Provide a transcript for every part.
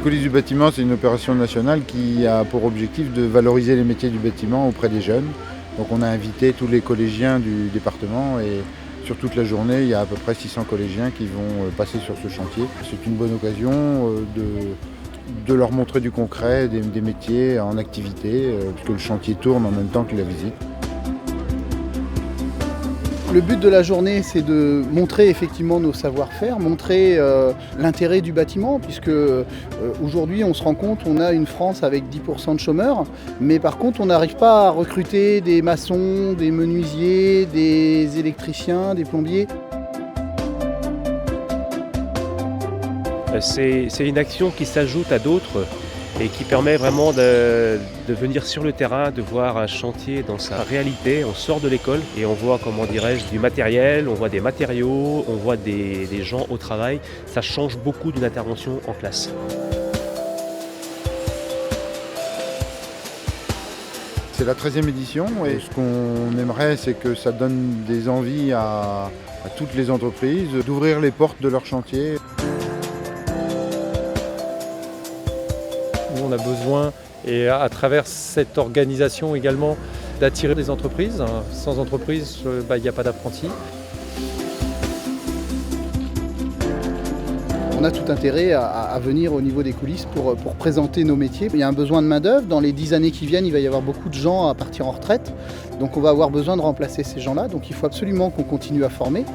coulisses du bâtiment, c'est une opération nationale qui a pour objectif de valoriser les métiers du bâtiment auprès des jeunes. Donc on a invité tous les collégiens du département et sur toute la journée, il y a à peu près 600 collégiens qui vont passer sur ce chantier. C'est une bonne occasion de leur montrer du concret, des métiers en activité, puisque le chantier tourne en même temps que la visite. Le but de la journée, c'est de montrer effectivement nos savoir-faire, montrer l'intérêt du bâtiment, puisque aujourd'hui on se rend compte qu'on a une France avec 10% de chômeurs, mais par contre on n'arrive pas à recruter des maçons, des menuisiers, des électriciens, des plombiers. C'est une action qui s'ajoute à d'autres et qui permet vraiment de venir sur le terrain, de voir un chantier dans sa réalité. On sort de l'école et on voit, comment dirais-je, du matériel, on voit des matériaux, on voit des gens au travail. Ça change beaucoup d'une intervention en classe. C'est la 13e édition et ce qu'on aimerait, c'est que ça donne des envies à toutes les entreprises d'ouvrir les portes de leur chantier. Nous, on a besoin, et à travers cette organisation également, d'attirer des entreprises. Sans entreprise, il n'y a pas d'apprentis. On a tout intérêt à venir au niveau des coulisses pour présenter nos métiers. Il y a un besoin de main-d'œuvre. Dans les 10 années qui viennent, il va y avoir beaucoup de gens à partir en retraite. Donc on va avoir besoin de remplacer ces gens-là. Donc il faut absolument qu'on continue à former.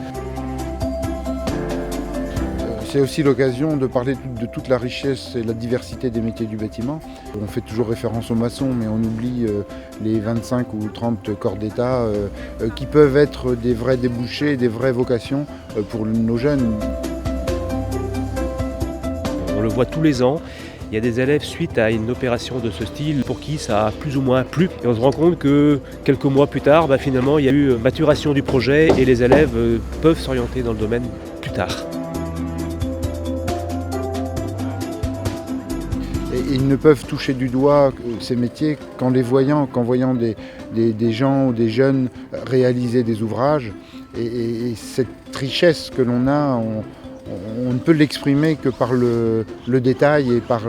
C'est aussi l'occasion de parler de toute la richesse et la diversité des métiers du bâtiment. On fait toujours référence aux maçons, mais on oublie les 25 ou 30 corps d'État qui peuvent être des vrais débouchés, des vraies vocations pour nos jeunes. On le voit tous les ans. Il y a des élèves suite à une opération de ce style pour qui ça a plus ou moins plu. Et on se rend compte que quelques mois plus tard, finalement, il y a eu maturation du projet et les élèves peuvent s'orienter dans le domaine plus tard. Et ils ne peuvent toucher du doigt ces métiers qu'en voyant des gens ou des jeunes réaliser des ouvrages. Et cette richesse que l'on a, on ne peut l'exprimer que par le détail et par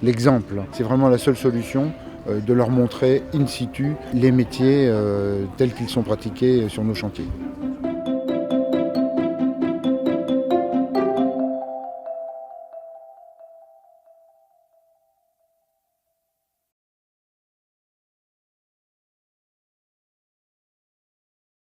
l'exemple. C'est vraiment la seule solution de leur montrer in situ les métiers tels qu'ils sont pratiqués sur nos chantiers.